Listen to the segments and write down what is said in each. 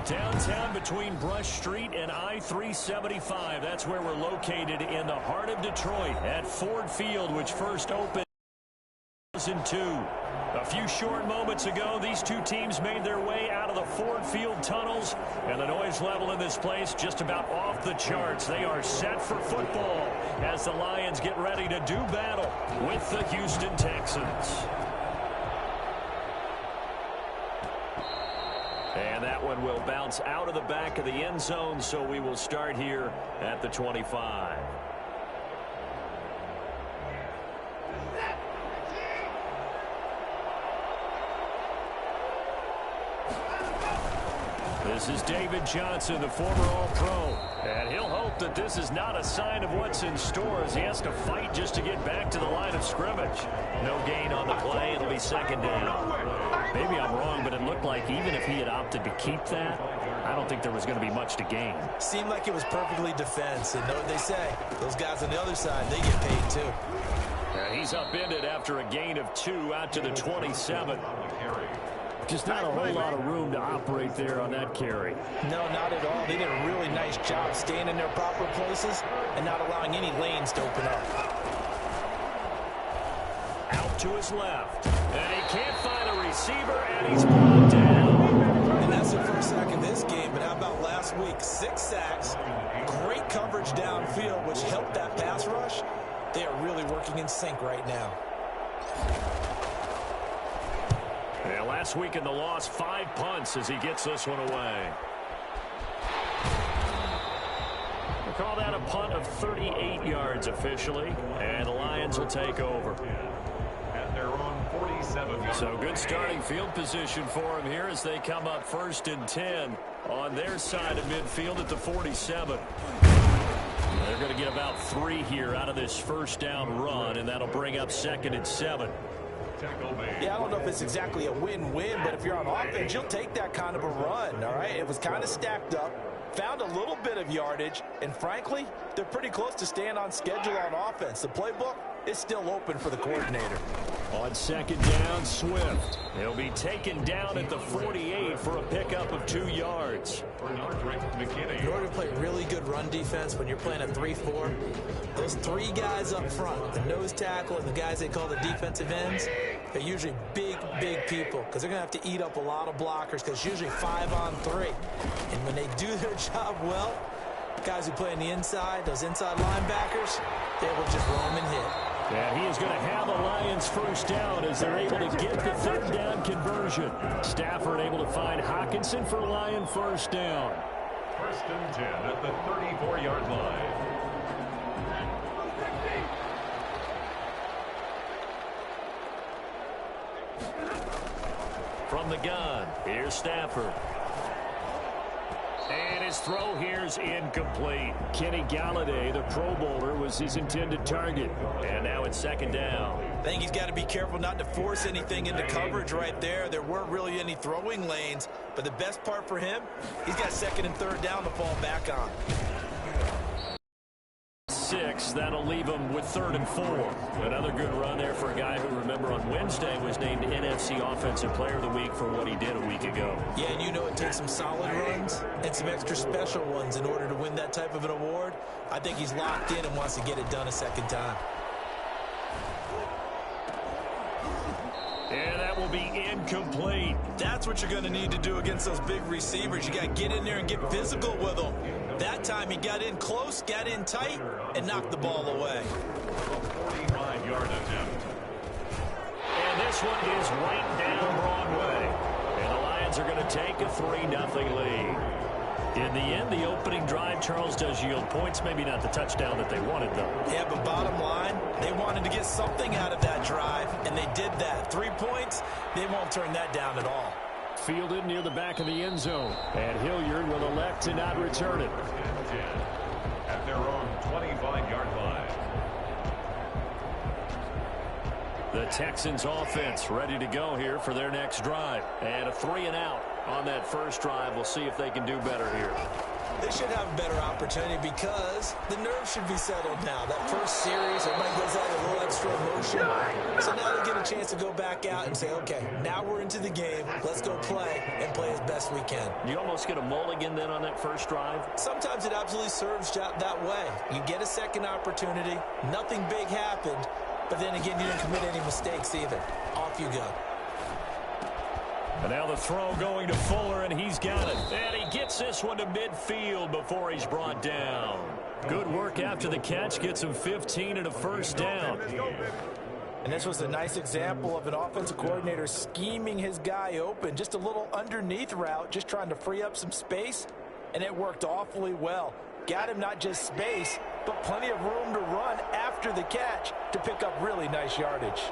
Downtown between Brush Street and I-375. That's where we're located in the heart of Detroit at Ford Field, which first opened in 2002. A few short moments ago, these two teams made their way out of the Ford Field tunnels, and the noise level in this place just about off the charts. They are set for football as the Lions get ready to do battle with the Houston Texans. And that one will bounce out of the back of the end zone, so we will start here at the 25. This is David Johnson, the former All-Pro. And he'll hope that this is not a sign of what's in store as he has to fight just to get back to the line of scrimmage. No gain on the play. It'll be second down. Maybe I'm wrong, but it looked like even if he had opted to keep that, I don't think there was going to be much to gain. Seemed like it was perfectly defense. And know what they say, those guys on the other side, they get paid too. He's upended after a gain of 2 out to the 27. Just not a whole lot of room to operate there on that carry. No, not at all. They did a really nice job staying in their proper places and not allowing any lanes to open up. Out to his left. And he can't find a receiver, and he's brought down. And that's the first sack of this game, but how about last week? 6 sacks, great coverage downfield, which helped that pass rush. They are really working in sync right now. Yeah, last week in the loss, 5 punts as he gets this one away. We'll call that a punt of 38 yards officially, and the Lions will take over. At their own 47 yards. So good starting field position for him here as they come up 1st and 10 on their side of midfield at the 47. They're going to get about 3 here out of this first down run, and that'll bring up 2nd and 7. Yeah, I don't know if it's exactly a win-win, but if you're on offense, you'll take that kind of a run, all right? It was kind of stacked up, found a little bit of yardage, and frankly, they're pretty close to staying on schedule on offense. The playbook is still open for the coordinator. On 2nd down, Swift. He'll be taken down at the 48 for a pickup of 2 yards. In order to play really good run defense when you're playing a 3-4, those 3 guys up front, the nose tackle and the guys they call the defensive ends, they're usually big people because they're going to have to eat up a lot of blockers because it's usually 5 on 3. And when they do their job well, guys who play on the inside, those inside linebackers, they will just roam and hit. And he is going to have the Lions first down as they're able to get the 3rd down conversion. Stafford able to find Hockenson for Lion first down. 1st and 10 at the 34-yard line. From the gun, here's Stafford. And his throw here's incomplete. Kenny Galladay, the Pro Bowler, was his intended target. And now it's 2nd down. I think he's got to be careful not to force anything into coverage right there. There weren't really any throwing lanes. But the best part for him, he's got 2nd and 3rd down to fall back on. 6, that'll leave him with 3rd and 4. Another good run there for a guy who, remember, on Wednesday was named NFC Offensive Player of the Week for what he did a week ago. Yeah, and you know it takes some solid runs and some extra special ones in order to win that type of an award. I think he's locked in and wants to get it done a 2nd time. And that will be incomplete. That's what you're going to need to do against those big receivers. You got to get in there and get physical with them. That time he got in close, got in tight, and knocked the ball away. 45-yard attempt. And this one is right down Broadway. And the Lions are going to take a 3-0 lead. In the end, the opening drive, Charles, does yield points. Maybe not the touchdown that they wanted, though. Yeah, but bottom line, they wanted to get something out of that drive, and they did that. 3 points, they won't turn that down at all. Fielded near the back of the end zone. And Hilliard will elect to not return it. At their own 25-yard line. The Texans offense ready to go here for their next drive. And a 3-and-out on that first drive. We'll see if they can do better here. They should have a better opportunity because the nerves should be settled now. That first series, everybody goes out a little extra emotion. So now they get a chance to go back out and say, okay, now we're into the game. Let's go play and play as best we can. You almost get a mulligan then on that first drive? Sometimes it absolutely serves that way. You get a second opportunity. Nothing big happened. But then again, you didn't commit any mistakes either. Off you go. And now the throw going to Fuller, and he's got it. And he gets this one to midfield before he's brought down. Good work after the catch. Gets him 15 and a first down. And this was a nice example of an offensive coordinator scheming his guy open. Just a little underneath route, just trying to free up some space. And it worked awfully well. Got him not just space, but plenty of room to run after the catch to pick up really nice yardage.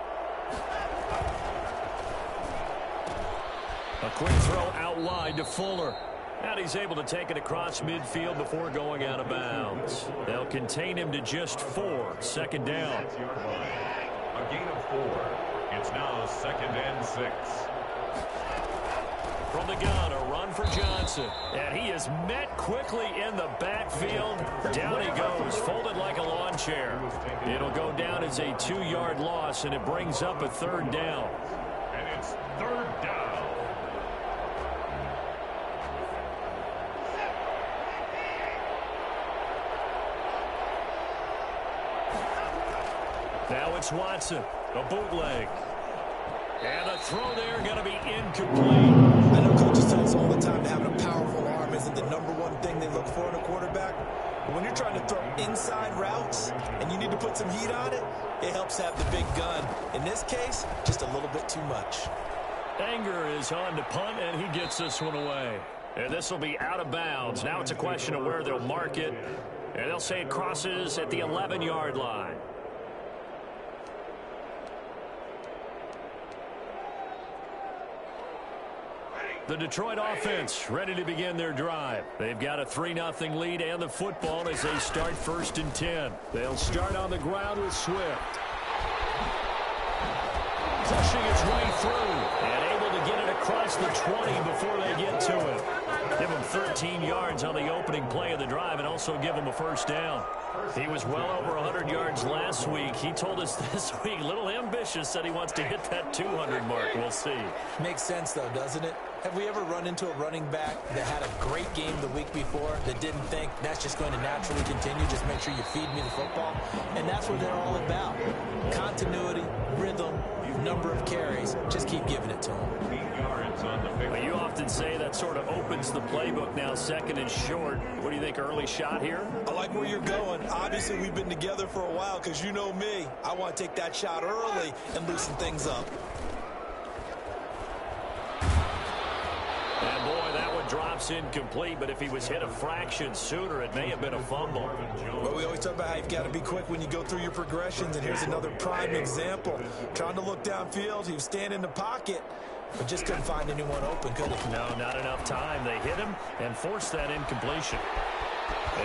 A quick throw out wide to Fuller. And he's able to take it across midfield before going out of bounds. They'll contain him to just 4. Second down. A gain of 4. It's now 2nd and 6. From the gun, a run for Johnson. And he is met quickly in the backfield. Down he goes, folded like a lawn chair. It'll go down as a 2-yard loss, and it brings up a 3rd down. And it's 3rd down. Now it's Watson, a bootleg. And the throw there going to be incomplete. I know coaches tell us all the time that having a powerful arm isn't the #1 thing they look for in a quarterback. But when you're trying to throw inside routes and you need to put some heat on it, it helps have the big gun. In this case, just a little bit too much. Anger is on to punt, and he gets this one away. And this will be out of bounds. Now it's a question of where they'll mark it. And they'll say it crosses at the 11-yard line. The Detroit offense ready to begin their drive. They've got a 3-0 lead and the football as they start 1st and 10. They'll start on the ground with Swift. Pushing its way through and able to get it across the 20 before they get to it. Give him 13 yards on the opening play of the drive and also give him a first down. He was well over 100 yards last week. He told us this week, a little ambitious, said he wants to hit that 200 mark. We'll see. Makes sense, though, doesn't it? Have we ever run into a running back that had a great game the week before that didn't think that's just going to naturally continue? Just make sure you feed me the football. And that's what they're all about. Continuity, rhythm, number of carries. Just keep giving it to them. 8 yards on the pick. Well, you often say that sort of opens the playbook now, 2nd and short. What do you think, early shot here? I like where you're going. Obviously, we've been together for a while because you know me. I want to take that shot early and loosen things up. And boy, that one drops incomplete, but if he was hit a fraction sooner, it may have been a fumble. Well, we always talk about how you've got to be quick when you go through your progressions, and here's another prime example. Trying to look downfield, he was standing in the pocket, but just couldn't find anyone open, could he? No, not enough time. They hit him and forced that incompletion.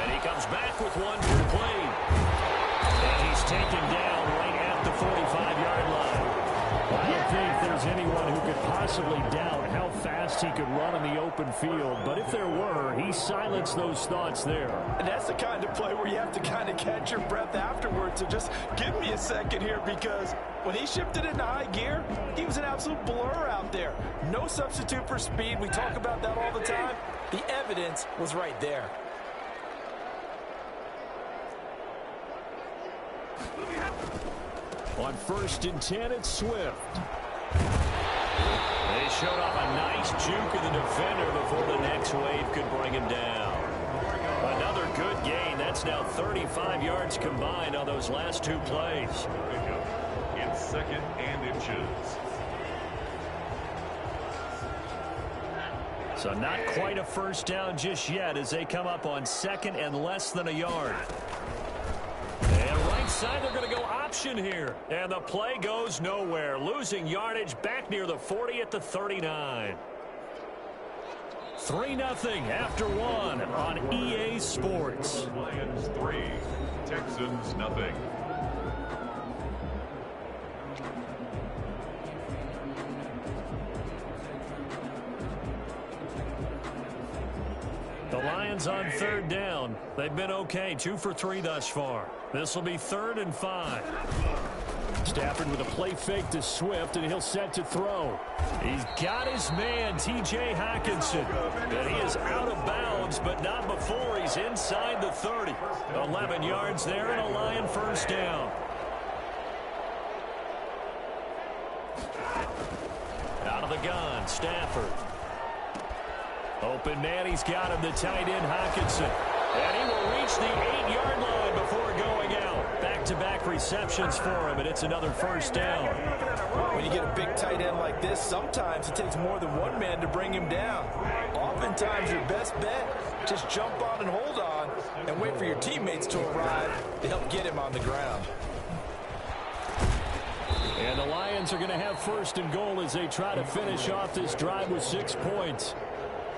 And he comes back with one complete. And he's taken down right at the 45-yard line. I don't think there's anyone who could possibly doubt how fast he could run in the open field. But if there were, he silenced those thoughts there. And that's the kind of play where you have to kind of catch your breath afterwards. So just give me a second here, because when he shifted into high gear, he was an absolute blur out there. No substitute for speed. We talk about that all the time. The evidence was right there. On 1st and 10, it's Swift. They showed off a nice juke of the defender before the next wave could bring him down. Another good gain. That's now 35 yards combined on those last 2 plays. It's 2nd and inches. So not quite a first down just yet as they come up on 2nd and less than a yard. And right side, they're going to go option here. And the play goes nowhere. Losing yardage back near the 40 at the 39. 3-0 after 1 on EA Sports. Lions 3, Texans nothing. The Lions Texans on third down. They've been okay, 2 for 3 thus far. This will be 3rd and 5. Stafford with a play fake to Swift, and he'll set to throw. He's got his man, T.J. Hockenson. And he is out of bounds, but not before he's inside the 30. 11 yards there, and a Lion first down. Out of the gun, Stafford. Open man, he's got him, the tight end, Hockenson. And he will reach the 8-yard line before going out. Back-to-back receptions for him, and it's another first down. When you get a big tight end like this, sometimes it takes more than one man to bring him down. Oftentimes, your best bet, just jump on and hold on and wait for your teammates to arrive to help get him on the ground. And the Lions are going to have 1st and goal as they try to finish off this drive with 6 points.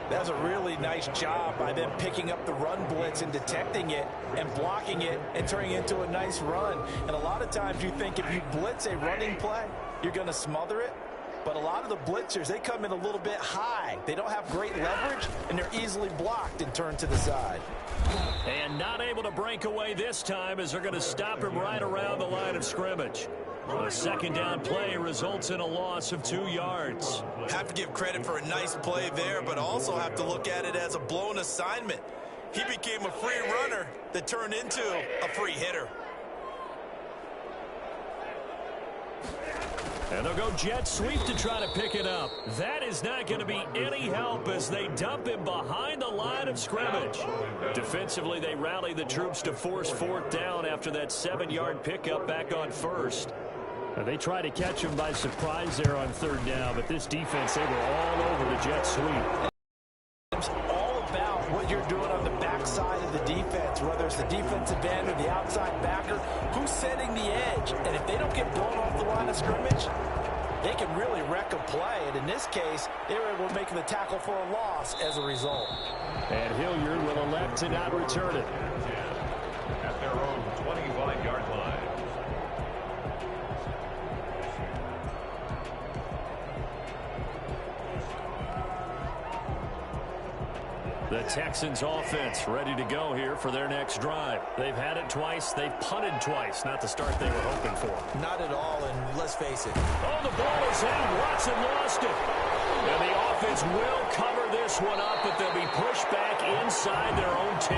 That's a really nice job by them picking up the run blitz and detecting it and blocking it and turning it into a nice run. And a lot of times you think if you blitz a running play, you're going to smother it. But a lot of the blitzers, they come in a little bit high. They don't have great leverage, and they're easily blocked and turned to the side. And not able to break away this time as they're going to stop him right around the line of scrimmage. A 2nd down play results in a loss of 2 yards. Have to give credit for a nice play there, but also have to look at it as a blown assignment. He became a free runner that turned into a free hitter. And they'll go jet sweep to try to pick it up. That is not going to be any help as they dump him behind the line of scrimmage. Defensively, they rally the troops to force 4th down after that 7-yard pickup back on 1st. They tried to catch him by surprise there on 3rd down, but this defense, they were all over the jet sweep. It's all about what you're doing on the backside of the defense, whether it's the defensive end or the outside backer, who's setting the edge. And if they don't get blown off the line of scrimmage, they can really wreck a play. And in this case, they were able to make the tackle for a loss as a result. And Hilliard will elect to not return it. At their own 25-yard line. The Texans offense ready to go here for their next drive. They've had it twice. They've punted twice. Not the start they were hoping for. Not at all, and let's face it. Oh, the ball is out. Watson lost it. And the offense will cover this one up, but they'll be pushed back inside their own 10.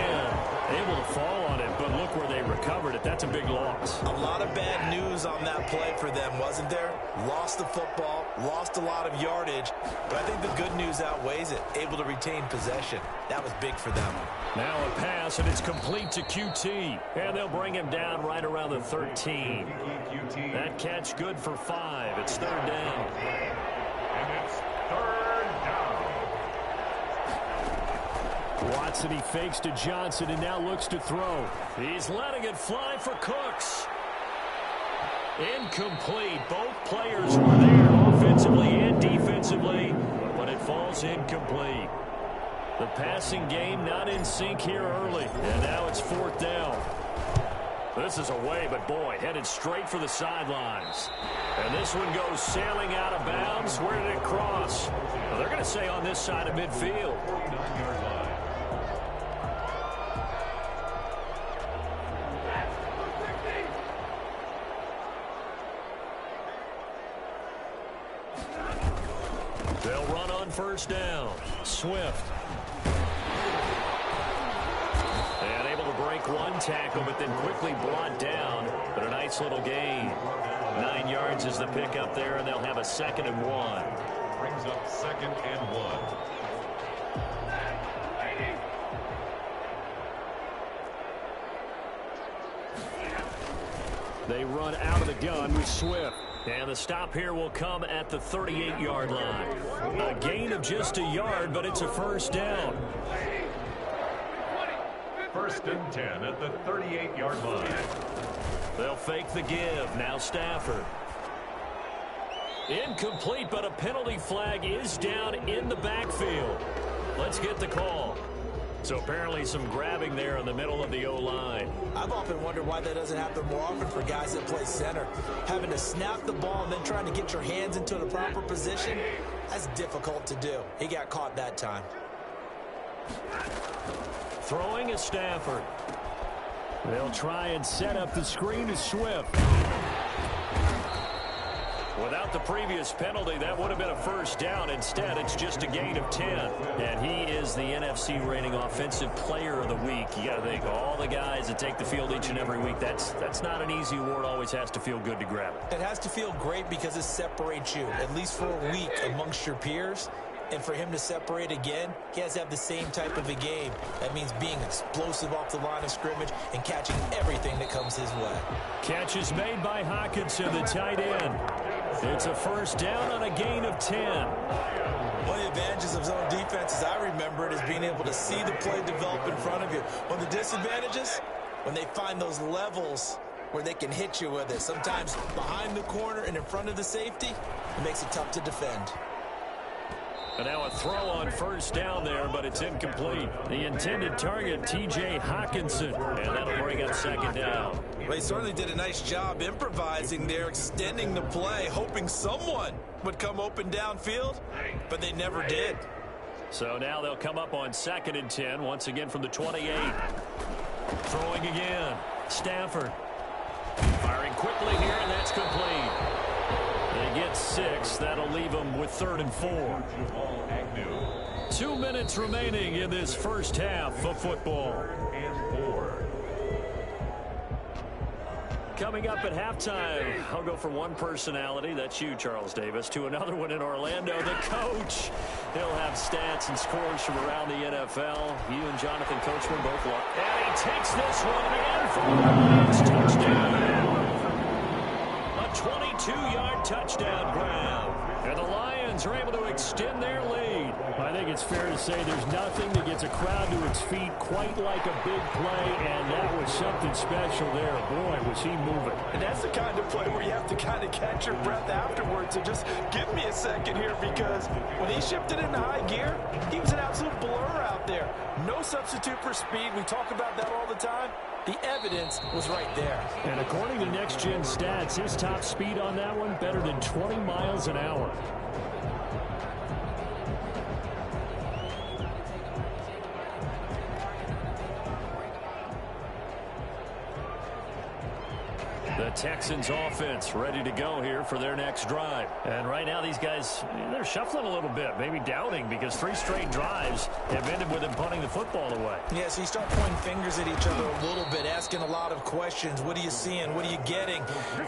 Able to fall on it, but look where they recovered it. That's a big loss. A lot of bad news on that play for them, wasn't there? Lost the football, lost a lot of yardage, but I think the good news outweighs it. Able to retain possession. That was big for them. Now a pass, and it's complete to QT. And they'll bring him down right around the 13. That catch good for 5. It's 3rd down. And it's 3rd down. Watson, he fakes to Johnson and now looks to throw. He's letting it fly for Cooks. Incomplete. Both players were there offensively and defensively, but it falls incomplete. The passing game not in sync here early, and now it's 4th down. This is away, but boy, headed straight for the sidelines. And this one goes sailing out of bounds. Where did it cross? Well, they're going to say on this side of midfield. 49-yard line. They'll run on 1st down. Swift. And able to break one tackle, but then quickly brought down. But a nice little gain. 9 yards is the pickup there, and they'll have a 2nd and 1. Brings up 2nd and 1. They run out of the gun with Swift. And the stop here will come at the 38-yard line. A gain of just a yard, but it's a 1st down. 1st and 10 at the 38-yard line. They'll fake the give. Now Stafford. Incomplete, but a penalty flag is down in the backfield. Let's get the call. So apparently some grabbing there in the middle of the O-line. I've often wondered why that doesn't happen more often for guys that play center. Having to snap the ball and then trying to get your hands into the proper position, that's difficult to do. He got caught that time. Throwing is Stafford. They'll try and set up the screen to Swift. Without the previous penalty, that would have been a first down. Instead, it's just a gain of 10. And he is the NFC rating offensive player of the week. You got to think, all the guys that take the field each and every week, that's not an easy award. Always has to feel good to grab it. It has to feel great because it separates you, at least for a week, amongst your peers. And for him to separate again, he has to have the same type of a game. That means being explosive off the line of scrimmage and catching everything that comes his way. Catch is made by Hockenson, the tight end. It's a first down on a gain of 10. One of the advantages of zone defense, as I remember it, is being able to see the play develop in front of you. One of the disadvantages, when they find those levels where they can hit you with it, sometimes behind the corner and in front of the safety, it makes it tough to defend. And now a throw on first down there, but it's incomplete. The intended target, T.J. Hockenson, and that'll bring up second down. Well, they certainly did a nice job improvising there, extending the play, hoping someone would come open downfield, but they never did. So now they'll come up on 2nd and 10, once again from the 28. Throwing again. Stafford. Firing quickly here, and that's complete. They get 6. That'll leave them with 3rd and 4. 2 minutes remaining in this first half of football. Coming up at halftime, I'll go from one personality, that's you, Charles Davis, to another one in Orlando, the coach. He'll have stats and scores from around the NFL. You and Jonathan Coachman both look. And he takes this one in for the Lions touchdown. A 22-yard touchdown grab. And the Lions are able to extend their lead. I think it's fair to say there's nothing that gets a crowd to its feet quite like a big play, and that was something special there. Boy, was he moving. And that's the kind of play where you have to kind of catch your breath afterwards. So just give me a second here, because when he shifted into high gear, he was an absolute blur out there. No substitute for speed. We talk about that all the time. The evidence was right there. And according to Next Gen Stats, his top speed on that one, better than 20 miles an hour. The Texans offense ready to go here for their next drive. And right now these guys, they're shuffling a little bit, maybe doubting, because 3 straight drives have ended with them punting the football away. Yeah, so you start pointing fingers at each other a little bit, asking a lot of questions. What are you seeing? What are you getting?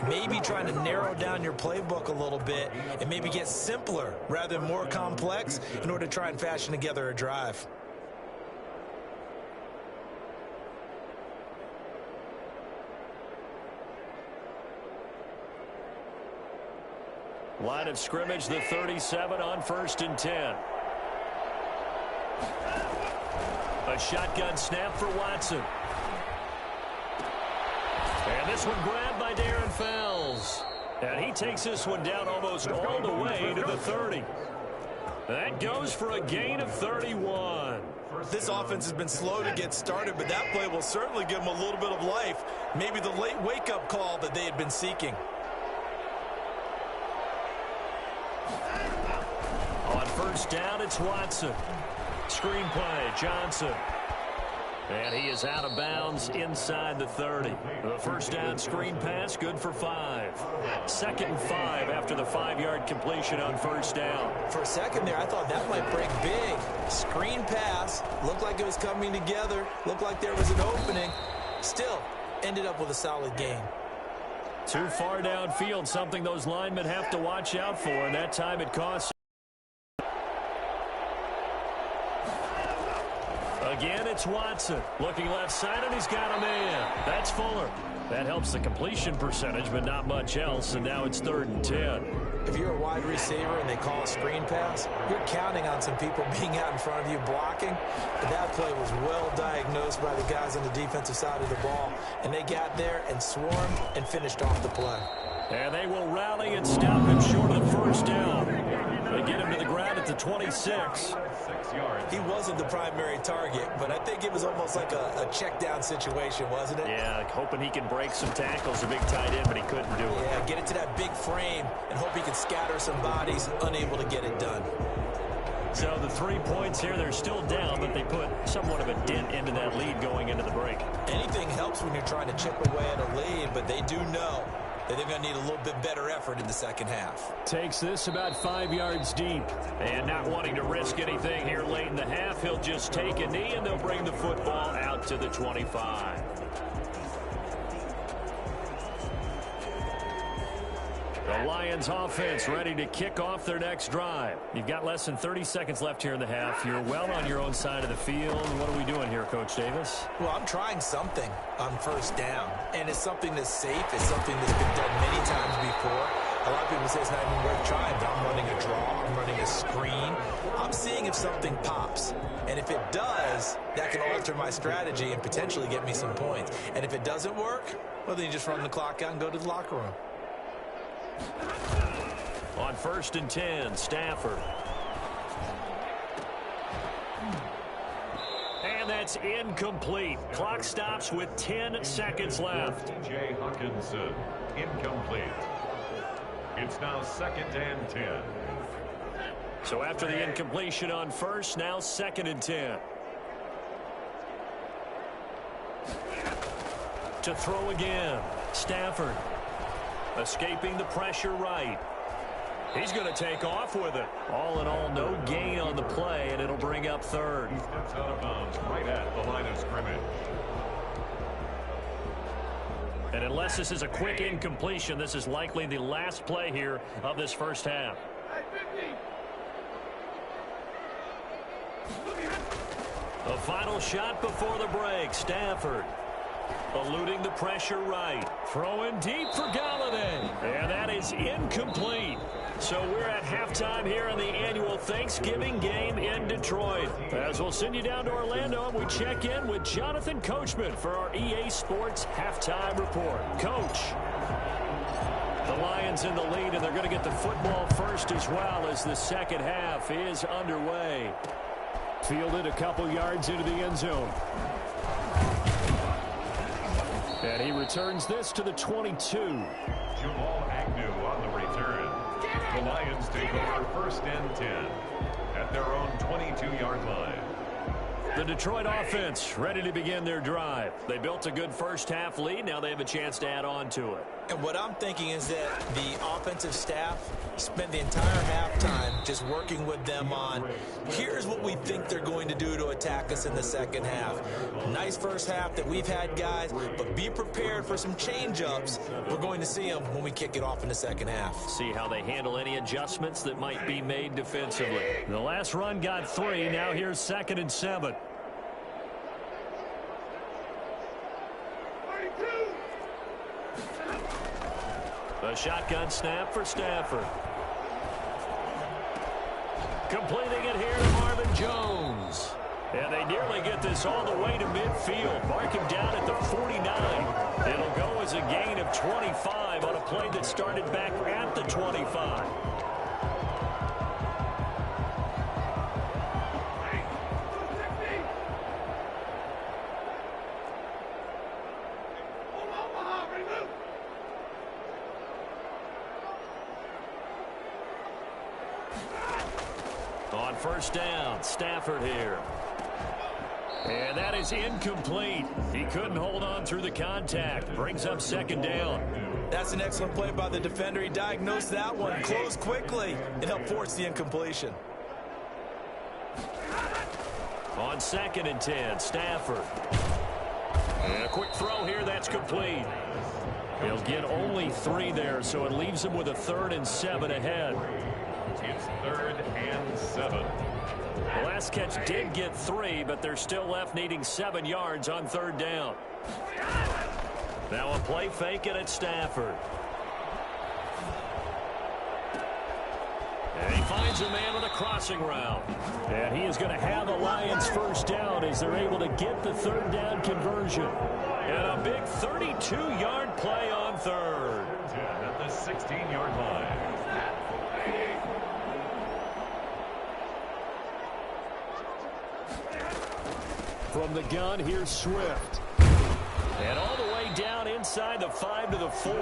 Maybe trying to narrow down your playbook a little bit and maybe get simpler rather than more complex in order to try and fashion together a drive. Line of scrimmage, the 37 on 1st and 10. A shotgun snap for Watson. And this one grabbed by Darren Fells. And he takes this one down almost all the way to the 30. That goes for a gain of 31. This offense has been slow to get started, but that play will certainly give them a little bit of life. Maybe the late wake-up call that they had been seeking. On 1st down, it's Watson. Screen play, Johnson. And he is out of bounds inside the 30. The 1st down screen pass, good for 5. 2nd and 5 after the 5-yard completion on 1st down. For a second there, I thought that might break big. Screen pass, looked like it was coming together, looked like there was an opening. Still, ended up with a solid gain. Too far downfield, something those linemen have to watch out for, and that time it costs. Again, it's Watson. Looking left side, and he's got a man. That's Fuller. That helps the completion percentage, but not much else, and now it's 3rd and 10. If you're a wide receiver and they call a screen pass, you're counting on some people being out in front of you blocking. But that play was well diagnosed by the guys on the defensive side of the ball, and they got there and swarmed and finished off the play. And they will rally and stop him short of 1st down. They get him to the ground at the 26. He wasn't the primary target, but I think it was almost like a check down situation, wasn't it? Yeah, hoping he can break some tackles, a big tight end, but he couldn't do it. Yeah, get it to that big frame and hope he can scatter some bodies, unable to get it done. So the 3 points here, they're still down, but they put somewhat of a dent into that lead going into the break. Anything helps when you're trying to chip away at a lead, but they do know that they're going to need a little bit better effort in the second half. Takes this about 5 yards deep. And not wanting to risk anything here late in the half, he'll just take a knee, and they'll bring the football out to the 25. The Lions offense ready to kick off their next drive. You've got less than 30 seconds left here in the half. You're well on your own side of the field. What are we doing here, Coach Davis? Well, I'm trying something on first down, and it's something that's safe. It's something that's been done many times before. A lot of people say it's not even worth trying, but I'm running a draw. I'm running a screen. I'm seeing if something pops. And if it does, that can alter my strategy and potentially get me some points. And if it doesn't work, well, then you just run the clock out and go to the locker room. On 1st and 10, Stafford. And that's incomplete. Clock stops with 10 seconds left. J. Hawkinson, incomplete. It's now 2nd and 10. So after the incompletion on first, now 2nd and 10. To throw again, Stafford. Escaping the pressure right. He's going to take off with it. All in all, no gain on the play, and it'll bring up 3rd. He steps out of bounds right at the line of scrimmage. And unless this is a quick incompletion, this is likely the last play here of this first half. The final shot before the break, Stafford. Eluding the pressure right. Throwing deep for Galladay. And that is incomplete. So we're at halftime here in the annual Thanksgiving game in Detroit. As we'll send you down to Orlando, we check in with Jonathan Coachman for our EA Sports Halftime Report. Coach. The Lions in the lead, and they're going to get the football first as well as the second half is underway. Fielded a couple yards into the end zone. And he returns this to the 22. Jamal Agnew on the return. The Lions take over 1st and 10 at their own 22-yard line. The Detroit offense ready to begin their drive. They built a good first half lead. Now they have a chance to add on to it. And what I'm thinking is that the offensive staff spent the entire halftime just working with them on, here's what we think they're going to do to attack us in the second half. Nice first half that we've had, guys, but be prepared for some change-ups. We're going to see them when we kick it off in the second half. See how they handle any adjustments that might be made defensively. The last run got 3. Now here's 2nd and 7. The shotgun snap for Stafford. Completing it here to Marvin Jones. And they nearly get this all the way to midfield. Mark him down at the 49. It'll go as a gain of 25 on a play that started back at the 25. On 1st down, Stafford here. And that is incomplete. He couldn't hold on through the contact. Brings up 2nd down. That's an excellent play by the defender. He diagnosed that one, closed quickly, and helped force the incompletion. On 2nd and 10, Stafford. And a quick throw here, that's complete. He'll get only 3 there, so it leaves him with a 3rd and 7 ahead. It's 3rd and 7. The last catch did get 3, but they're still left needing 7 yards on 3rd down. Now a play fake it at Stafford. And he finds a man on a crossing route. And he is going to have a Lions first down as they're able to get the 3rd down conversion. And a big 32-yard play on 3rd. 10 at the 16-yard line. From the gun, here's Swift. And all the way down inside inside the 5 to the 4.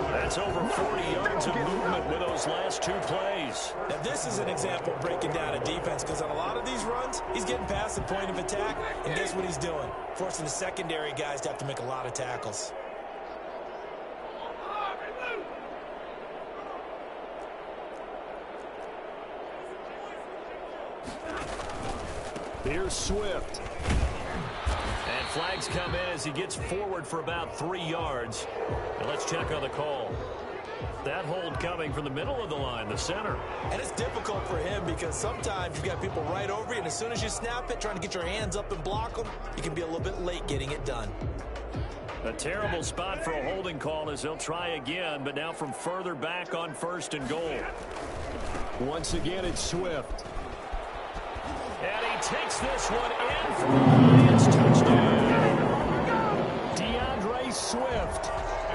That's over 40 yards of movement with those last 2 plays. Now, this is an example of breaking down a defense, because on a lot of these runs, he's getting past the point of attack, and guess what he's doing? Forcing the secondary guys to have to make a lot of tackles. Here's Swift. And flags come in as he gets forward for about 3 yards. And let's check on the call. That hold coming from the middle of the line, the center. And it's difficult for him because sometimes you've got people right over you, and as soon as you snap it, trying to get your hands up and block them, you can be a little bit late getting it done. A terrible spot for a holding call as they'll try again, but now from further back on 1st and goal. Once again, it's Swift. And he takes this one in for the Lions touchdown. DeAndre Swift.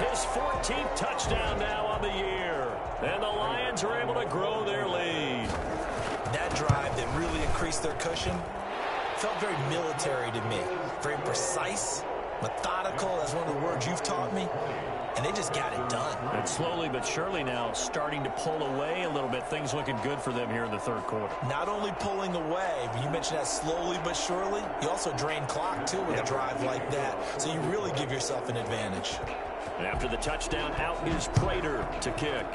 His 14th touchdown now on the year. And the Lions are able to grow their lead. That drive that really increased their cushion felt very military to me. Very precise, methodical. That's one of the words you've taught me. And they just got it done. And slowly but surely now starting to pull away a little bit. Things looking good for them here in the 3rd quarter. Not only pulling away, but you mentioned that slowly but surely. You also drain clock, too, with a drive like that. So you really give yourself an advantage. After the touchdown, out is Prater to kick.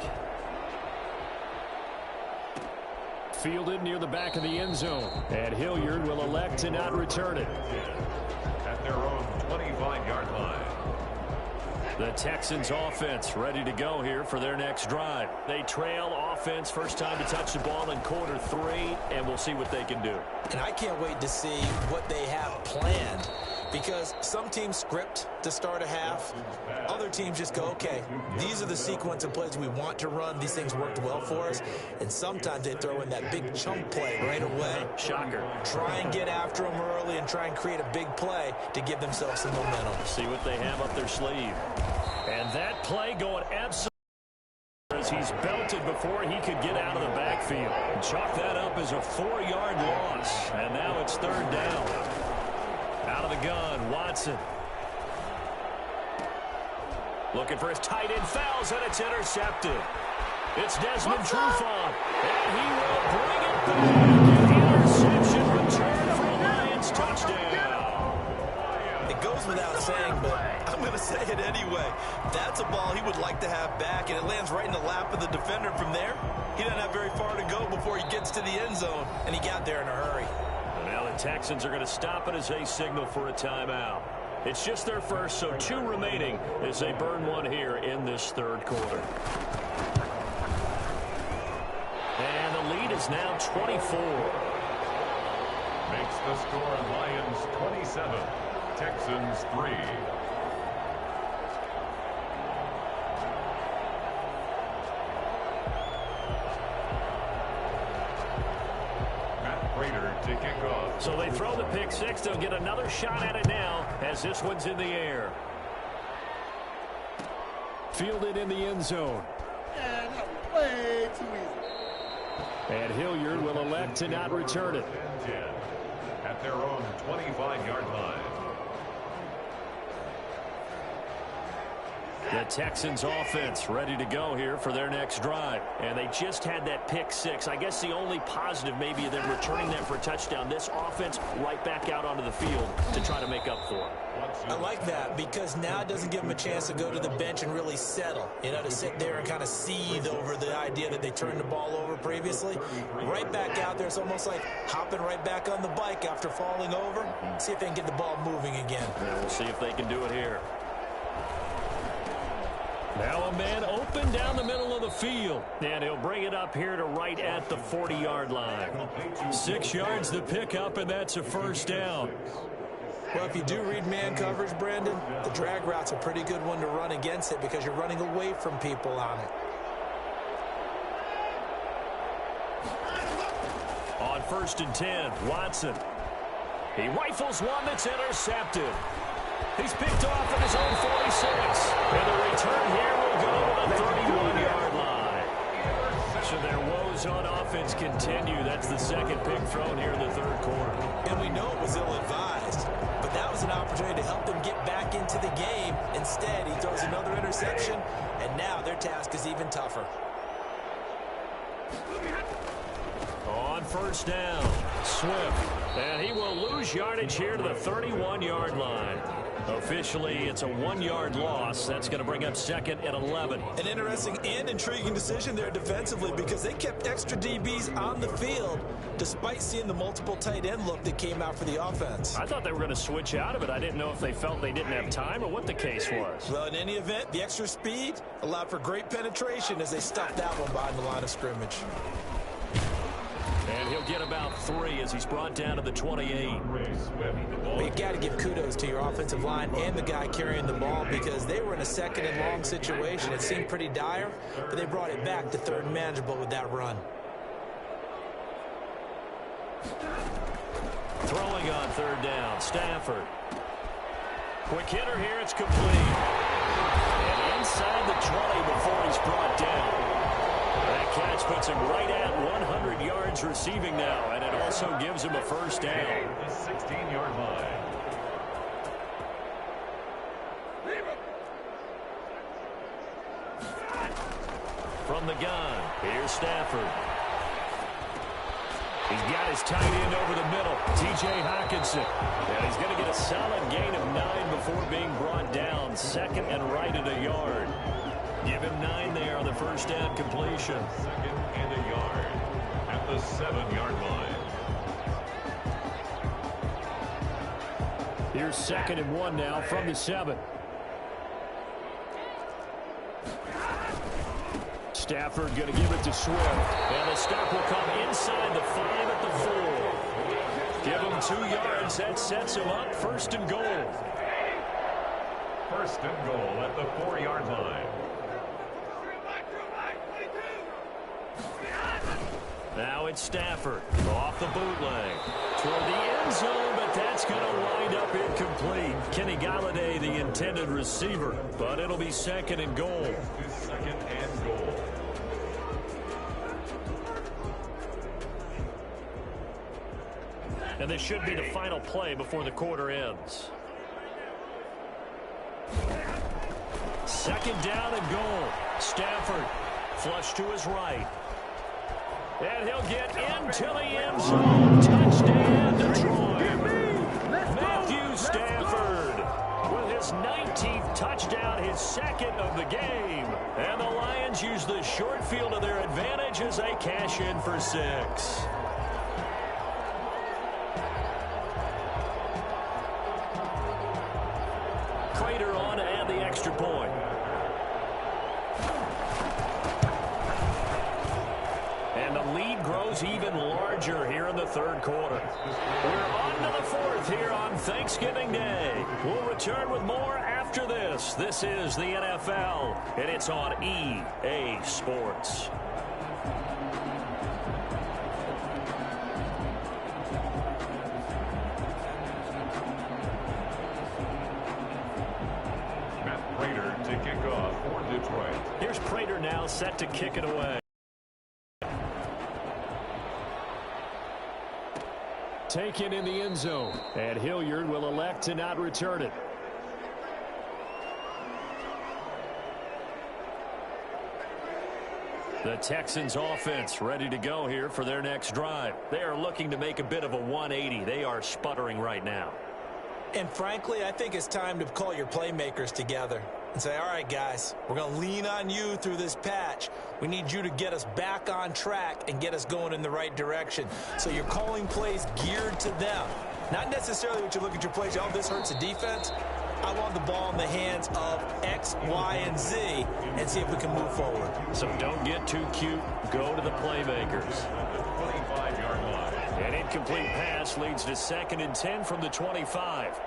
Fielded near the back of the end zone. And Hilliard will elect to not return it. At their own 25-yard line. The Texans offense ready to go here for their next drive. They trail offense, first time to touch the ball in quarter 3, and we'll see what they can do. And I can't wait to see what they have planned, because some teams script to start a half. Other teams just go, okay, these are the sequence of plays we want to run. These things worked well for us. And sometimes they throw in that big chunk play right away. Shocker. Try and get after them early and try and create a big play to give themselves some momentum. See what they have up their sleeve. And that play going absolutely as he's belted before he could get out of the backfield. And chalk that up as a 4-yard loss. And now it's 3rd down. Out of the gun, Watson. Looking for his tight end, fouls, and it's intercepted. It's Desmond Trufant, and he will bring it back. Interception return for a Lions touchdown. It goes without saying, but I'm going to say it anyway. That's a ball he would like to have back, and it lands right in the lap of the defender from there. He doesn't have very far to go before he gets to the end zone, and he got there in a hurry. Now the Texans are going to stop it as they signal for a timeout. It's just their first, so 2 remaining as they burn one here in this 3rd quarter. And the lead is now 24. Makes the score Lions 27, Texans 3. To kick off. So they throw the pick 6. They'll get another shot at it now as this one's in the air. Fielded in the end zone. Way too easy. And Hilliard will elect to not return it. At their own 25-yard line. The Texans offense ready to go here for their next drive. And they just had that pick 6. I guess the only positive maybe of them returning that for a touchdown. This offense right back out onto the field to try to make up for it. I like that because now it doesn't give them a chance to go to the bench and really settle. You know, to sit there and kind of seethe over the idea that they turned the ball over previously. Right back out there, it's almost like hopping right back on the bike after falling over. See if they can get the ball moving again. And we'll see if they can do it here. Now a man open down the middle of the field. And he'll bring it up here to right at the 40-yard line. 6 yards to pick up, and that's a first down. Well, if you do read man coverage, Brandon, the drag route's a pretty good one to run against it because you're running away from people on it. On 1st and 10, Watson. He rifles one that's intercepted. He's picked off at his own 46. And the return here will go to the 31-yard line. So their woes on offense continue. That's the second pick thrown here in the 3rd quarter. And we know it was ill-advised, but that was an opportunity to help them get back into the game. Instead, he throws another interception, and now their task is even tougher. On first down, Swift. And he will lose yardage here to the 31-yard line. Officially, it's a 1-yard loss. That's going to bring up 2nd and 11. An interesting and intriguing decision there defensively because they kept extra DBs on the field despite seeing the multiple tight end look that came out for the offense. I thought they were going to switch out of it. I didn't know if they felt they didn't have time or what the case was. Well, in any event, the extra speed allowed for great penetration as they stuffed that one behind the line of scrimmage. And he'll get about 3 as he's brought down to the 28. Well, you've got to give kudos to your offensive line and the guy carrying the ball because they were in a 2nd and long situation. It seemed pretty dire, but they brought it back to 3rd and manageable with that run. Throwing on 3rd down, Stafford. Quick hitter here, it's complete. And inside the 20 before he's brought down. That catch puts him right at 100 yards receiving now, and it also gives him a first down. The 16-yard line. From the gun, here's Stafford. He's got his tight end over the middle, T.J. Hockenson. And he's going to get a solid gain of 9 before being brought down. 2nd and right at a yard. Give him 9 there on the first down completion. 2nd and a yard at the 7-yard line. Here's 2nd and 1 now from the 7. Stafford going to give it to Swift. And the stop will come inside the 5 at the 4. Give him 2 yards. That sets him up 1st and goal. 1st and goal at the 4-yard line. Now it's Stafford off the bootleg toward the end zone, but that's going to wind up incomplete. Kenny Galladay, the intended receiver, but it'll be 2nd and goal. 2nd and goal. And this should be the final play before the quarter ends. 2nd down and goal. Stafford flush to his right. And he'll get into the end zone. Touchdown, Detroit. Matthew Stafford with his 19th touchdown, his 2nd of the game. And the Lions use the short field to their advantage as they cash in for 6. Prater on to add the extra point. And the lead grows even larger here in the 3rd quarter. We're on to the 4th here on Thanksgiving Day. We'll return with more after this. This is the NFL, and it's on EA Sports. Matt Prater to kick off for Detroit. Here's Prater now set to kick it away. Taken in the end zone, and Hilliard will elect to not return it. The Texans offense ready to go here for their next drive. They are looking to make a bit of a 180. They are sputtering right now. And frankly, I think it's time to call your playmakers together and say, all right, guys, we're going to lean on you through this patch. We need you to get us back on track and get us going in the right direction. So you're calling plays geared to them. Not necessarily what you look at your plays, oh, this hurts the defense. I want the ball in the hands of X, Y, and Z and see if we can move forward. So don't get too cute. Go to the playmakers. The 25-yard line. An incomplete pass leads to 2nd and 10 from the 25.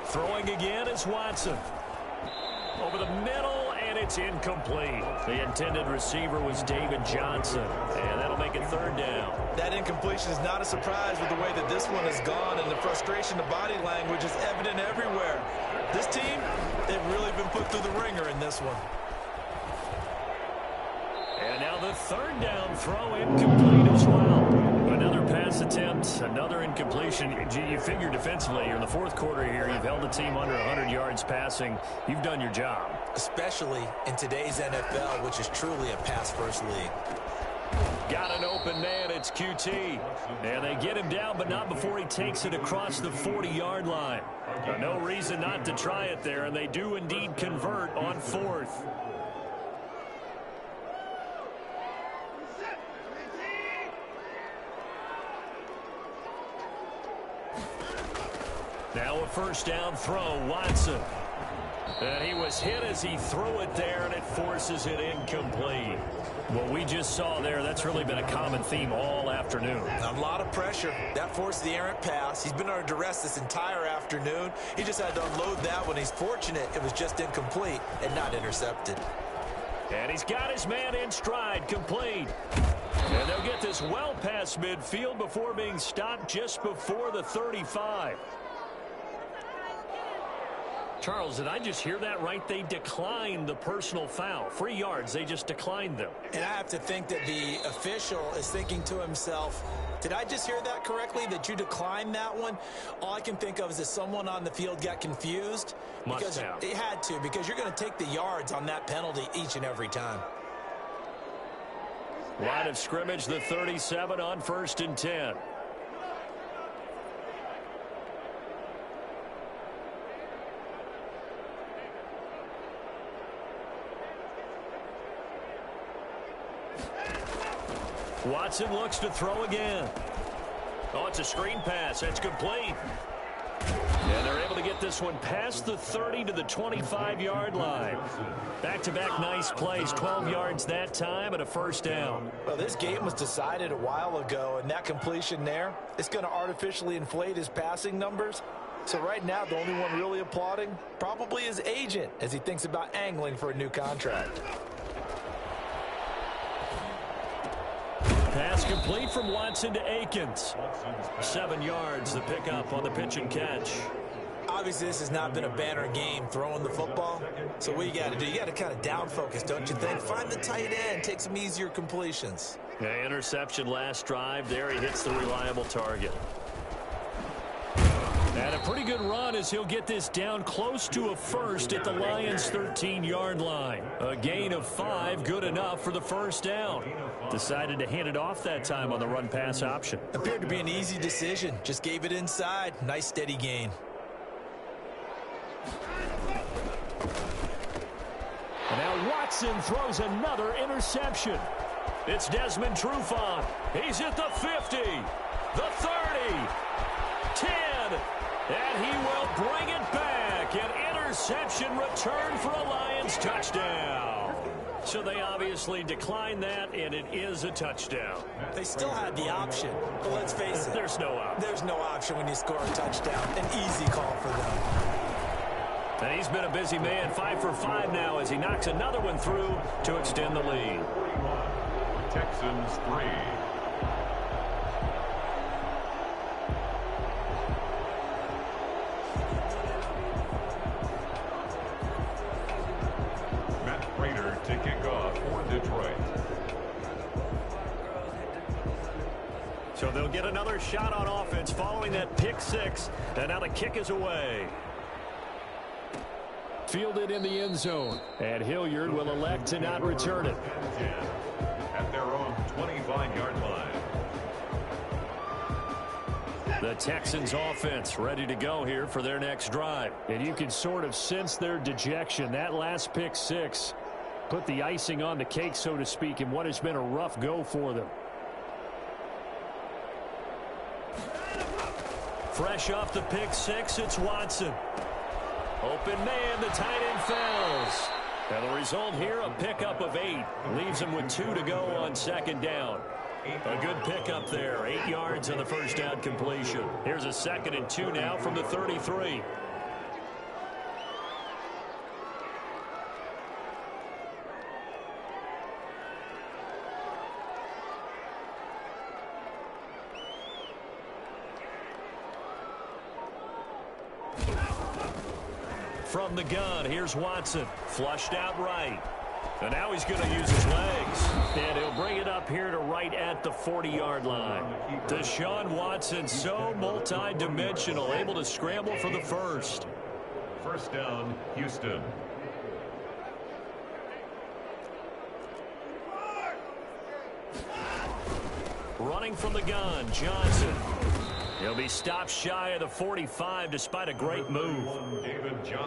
Throwing again is Watson. Over the middle, and it's incomplete. The intended receiver was David Johnson, and that'll make it 3rd down. That incompletion is not a surprise with the way that this one has gone, and the frustration, the body language is evident everywhere. This team, they've really been put through the ringer in this one. And Now the third down throw incomplete as well. Another pass attempt, another incompletion. You figure defensively, you're in the fourth quarter here. You've held the team under 100 yards passing. You've done your job. Especially in today's NFL, which is truly a pass-first league. Got an open man. It's QT. And they get him down, but not before he takes it across the 40-yard line. No reason not to try it there, and they do indeed convert on fourth. Now a first down throw, Watson. And he was hit as he threw it there, and it forces it incomplete. What we just saw there, that's really been a common theme all afternoon. A lot of pressure. That forced the errant pass. He's been under duress this entire afternoon. He just had to unload that one. He's fortunate it was just incomplete and not intercepted. And he's got his man in stride, complete. And they'll get this well past midfield before being stopped just before the 35. Charles, did I just hear that right? They declined the personal foul. 3 yards, they just declined them. And I have to think that the official is thinking to himself, did I just hear that correctly, that you declined that one? All I can think of is that someone on the field got confused. Must have. They had to, because you're going to take the yards on that penalty each and every time. Line of scrimmage, the 37 on 1st and 10. Watson looks to throw again. Oh, it's a screen pass. That's complete. And they're able to get this one past the 30 to the 25-yard line. Back-to-back nice plays. 12 yards that time and a first down. Well, this game was decided a while ago, and that completion there is going to artificially inflate his passing numbers. So right now, the only one really applauding probably his agent as he thinks about angling for a new contract. Pass complete from Watson to Akins. 7 yards, the pickup on the pitch and catch. Obviously, this has not been a banner game throwing the football. So what you got to do, you got to kind of down focus, don't you think? Find the tight end, take some easier completions. Yeah, interception last drive. There he hits the reliable target. And a pretty good run as he'll get this down close to a first at the Lions' 13-yard line. A gain of 5, good enough for the first down. Decided to hand it off that time on the run-pass option. Appeared to be an easy decision. Just gave it inside. Nice steady gain. And now Watson throws another interception. It's Desmond Trufant. He's at the 50, the 30, 10. And he will bring it back. An interception return for a Lions touchdown. So they obviously declined that, and it is a touchdown. They still had the option, but let's face it. There's no option. There's no option when you score a touchdown. An easy call for them. And he's been a busy man, 5 for 5 now as he knocks another one through to extend the lead. Texans 3. To kick off for Detroit. So they'll get another shot on offense following that pick 6. And now the kick is away. Fielded in the end zone. And Hilliard will elect to not return it. At their own 25-yard line. The Texans offense ready to go here for their next drive. And you can sort of sense their dejection. That last pick 6 put the icing on the cake, so to speak, in what has been a rough go for them. Fresh off the pick 6, it's Watson. Open man, the tight end falls. And the result here, a pickup of 8. Leaves him with 2 to go on second down. A good pickup there. 8 yards on the first down completion. Here's a 2nd and 2 now from the 33. From the gun, here's Watson. Flushed out right. And now he's going to use his legs. And he'll bring it up here to right at the 40-yard line. Deshaun Watson, so multi-dimensional, able to scramble for the first. First down, Houston. Running from the gun, Johnson. He'll be stopped shy of the 45 despite a great move.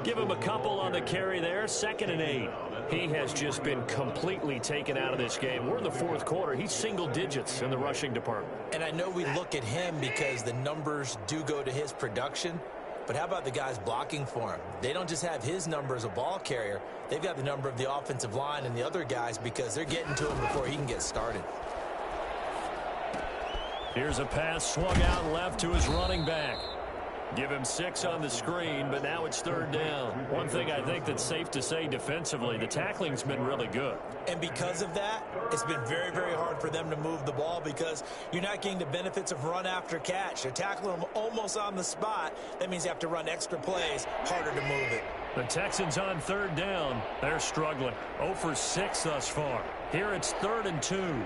Give him a couple on the carry there. 2nd and 8. He has just been completely taken out of this game. We're in the 4th quarter. He's single digits in the rushing department. And I know we look at him because the numbers do go to his production. But how about the guys blocking for him? They don't just have his number as a ball carrier. They've got the number of the offensive line and the other guys because they're getting to him before he can get started. Here's a pass swung out left to his running back. Give him 6 on the screen, but now it's 3rd down. One thing I think that's safe to say defensively, the tackling's been really good. And because of that, it's been very, very hard for them to move the ball because you're not getting the benefits of run after catch. They're tackling them almost on the spot. That means you have to run extra plays, harder to move it. The Texans on 3rd down. They're struggling. 0 for 6 thus far. Here it's 3rd and 2.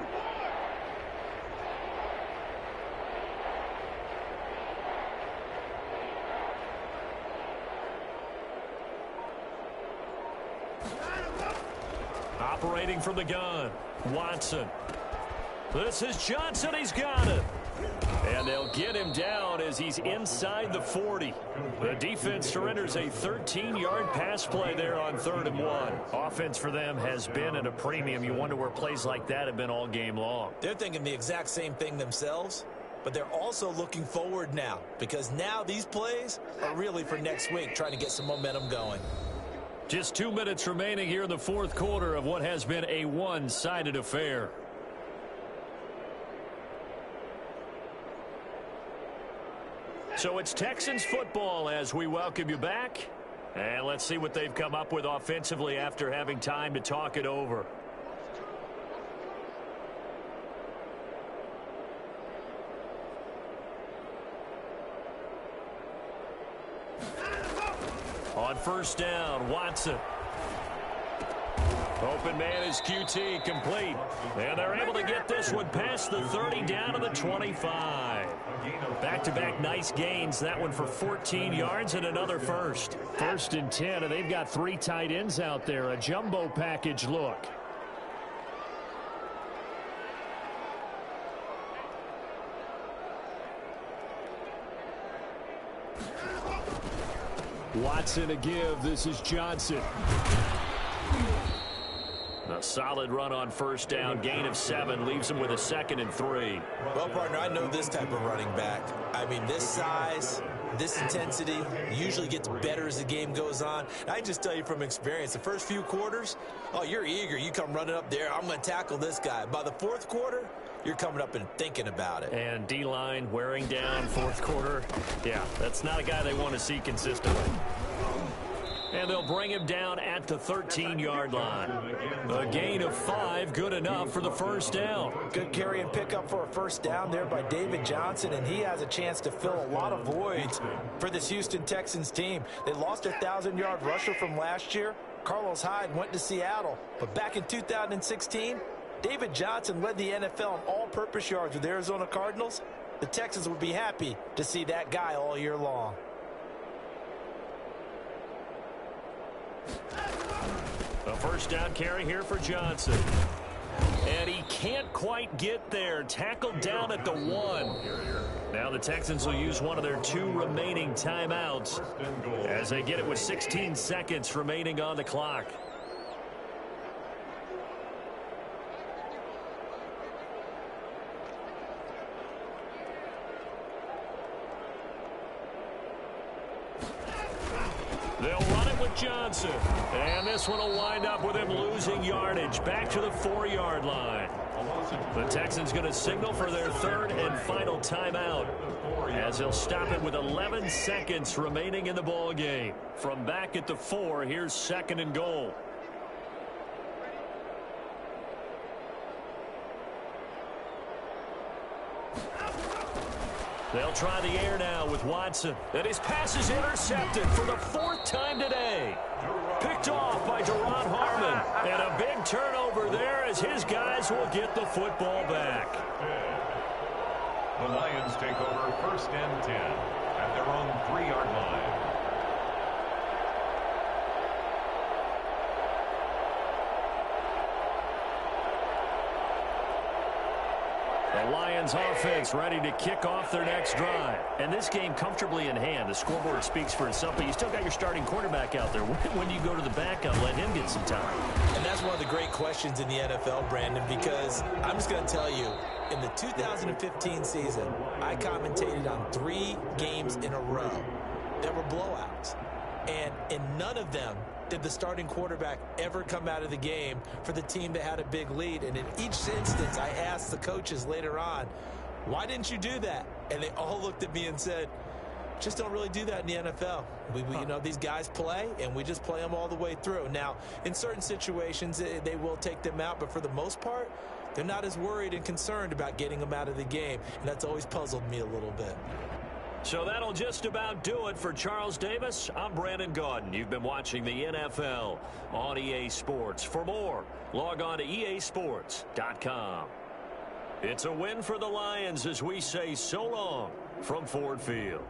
Operating from the gun, Watson. This is Johnson. He's got it. And they'll get him down as he's inside the 40. The defense surrenders a 13-yard pass play there on 3rd and 1. Offense for them has been at a premium. You wonder where plays like that have been all game long. They're thinking the exact same thing themselves, but they're also looking forward now because now these plays are really for next week, trying to get some momentum going. Just 2 minutes remaining here in the 4th quarter of what has been a one-sided affair. So it's Texans football as we welcome you back. And let's see what they've come up with offensively after having time to talk it over. On 1st down, Watson. Open man is QT, complete. And they're able to get this one past the 30 down to the 25. Back-to-back nice gains. That one for 14 yards and another first. 1st and 10, and they've got 3 tight ends out there. A jumbo package look. Watson a give. This is Johnson. A solid run on 1st down. Gain of 7 leaves him with a 2nd and 3. Well, partner, I know this type of running back. I mean, this size, this intensity usually gets better as the game goes on. And I just tell you from experience, the first few quarters, oh, you're eager. You come running up there. I'm going to tackle this guy. By the 4th quarter, you're coming up and thinking about it. And D-line wearing down 4th quarter. Yeah, that's not a guy they want to see consistently. And they'll bring him down at the 13-yard line. A gain of 5, good enough for the 1st down. Good carry and pickup for a 1st down there by David Johnson, and he has a chance to fill a lot of voids for this Houston Texans team. They lost a 1,000-yard rusher from last year. Carlos Hyde went to Seattle, but back in 2016, David Johnson led the NFL in all-purpose yards with the Arizona Cardinals. The Texans would be happy to see that guy all year long. A 1st down carry here for Johnson. And he can't quite get there. Tackled down at the 1. Now the Texans will use one of their 2 remaining timeouts as they get it with 16 seconds remaining on the clock. They'll run it with Johnson. And this one will wind up with him losing yardage back to the 4-yard line. The Texans going to signal for their 3rd and final timeout as they'll stop it with 11 seconds remaining in the ball game. From back at the 4, here's 2nd and goal. They'll try the air now with Watson. And his pass is intercepted for the 4th time today. Picked off by Deron Harmon. And a big turnover there as his guys will get the football back. The Lions take over 1st and 10 at their own 3-yard line. The Lions offense ready to kick off their next drive. And this game comfortably in hand. The scoreboard speaks for itself, but you still got your starting quarterback out there. When do you go to the backup, let him get some time? And that's one of the great questions in the NFL, Brandon, because I'm just going to tell you, in the 2015 season, I commentated on 3 games in a row that were blowouts. And in none of them did the starting quarterback ever come out of the game for the team that had a big lead. And in each instance, I asked the coaches later on, why didn't you do that? And they all looked at me and said, just don't really do that in the NFL. You know, these guys play, and we just play them all the way through. Now, in certain situations, they will take them out, but for the most part, they're not as worried and concerned about getting them out of the game, and that's always puzzled me a little bit. So that'll just about do it for Charles Davis. I'm Brandon Gaudin. You've been watching the NFL on EA Sports. For more, log on to easports.com. It's a win for the Lions as we say so long from Ford Field.